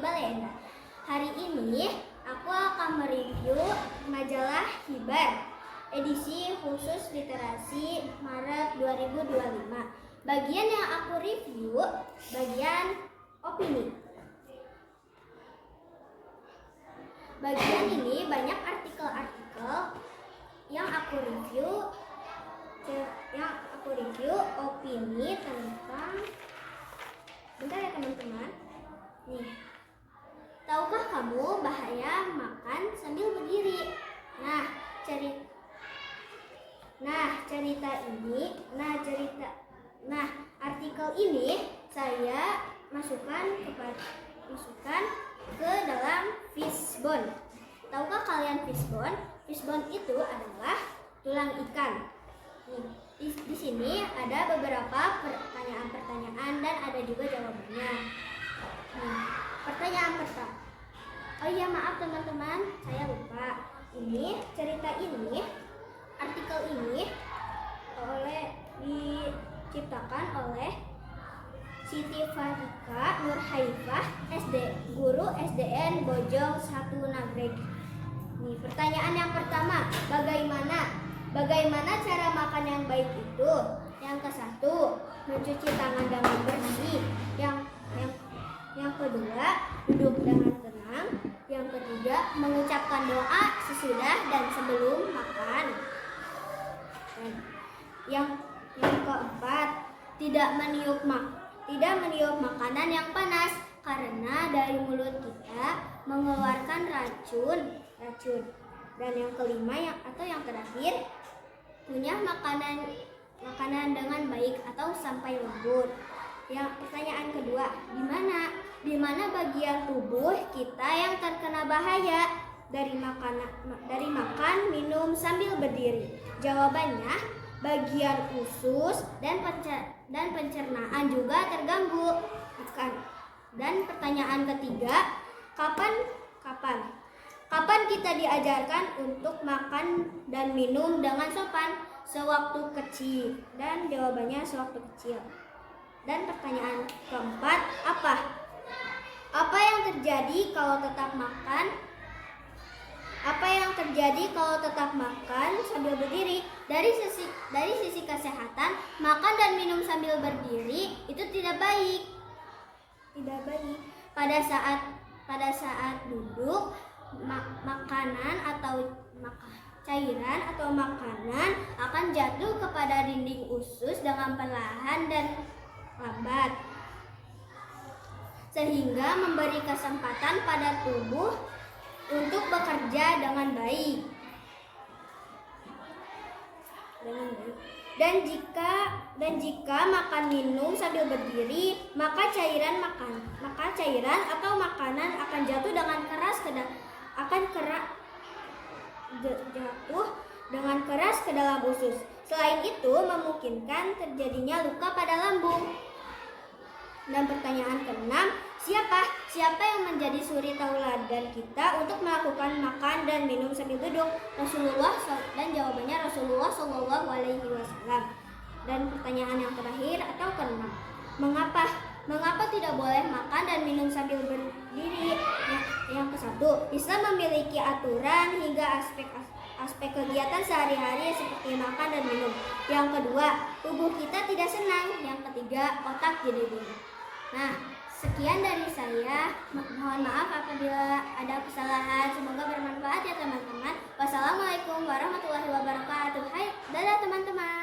Balenda. Hari ini aku akan mereview majalah Hibar edisi khusus literasi Maret 2025. Bagian yang aku review bagian opini. Bagian ini banyak artikel-artikel yang aku review opini tentang, bentar ya teman-teman. Nih, tahukah kamu bahaya makan sambil berdiri? Artikel ini saya masukkan ke dalam fishbone. Tahukah kalian fishbone? Fishbone itu adalah tulang ikan. Di sini ada beberapa pertanyaan-pertanyaan dan ada juga jawabannya. Pertanyaan pertama. Oh iya, maaf teman-teman, saya lupa. Artikel ini diciptakan oleh Siti Farika Nurhaifah, guru SDN Bojong 1 Nagreg. Pertanyaan yang pertama, bagaimana cara makan yang baik itu? Yang ke-1, mencuci tangan dengan bersih. Yang kedua, duduk dengan tenang. Yang ketiga, mengucapkan doa sesudah dan sebelum makan. Yang keempat, tidak meniup makanan yang panas karena dari mulut kita mengeluarkan racun. Dan yang kelima yang terakhir, punya makanan dengan baik atau sampai lembut. Yang pertanyaan kedua, di mana bagian tubuh kita yang terkena bahaya dari makan minum sambil berdiri? Jawabannya, bagian usus dan pencernaan juga terganggu. Dan pertanyaan ketiga, kapan kita diajarkan untuk makan dan minum dengan sopan? Sewaktu kecil. Dan jawabannya sewaktu kecil. Dan pertanyaan keempat, apa yang terjadi kalau tetap makan sambil berdiri? Dari sisi kesehatan, makan dan minum sambil berdiri itu tidak baik. Pada saat duduk, makanan atau cairan atau makanan akan jatuh kepada dinding usus dengan perlahan dan lambat, sehingga memberi kesempatan pada tubuh untuk bekerja dengan baik. Dan jika makan minum sambil berdiri, maka cairan atau makanan akan jatuh dengan keras ke dalam usus. Selain itu, memungkinkan terjadinya luka pada lambung. Dan pertanyaan ke-6, siapa yang menjadi suri tauladan kita untuk melakukan makan dan minum sambil duduk? Rasulullah, dan jawabannya Rasulullah Shallallahu Alaihi Wasallam. Dan pertanyaan yang terakhir atau ke-6, mengapa tidak boleh makan dan minum sambil berdiri? Yang ke-1, Islam memiliki aturan hingga aspek kegiatan sehari-hari seperti makan dan minum. Yang kedua, tubuh kita tidak senang. Yang ketiga, otak jadi bingung. Sekian dari saya. Mohon maaf apabila ada kesalahan. Semoga bermanfaat ya teman-teman. Wassalamualaikum warahmatullahi wabarakatuh. Hai, dadah teman-teman.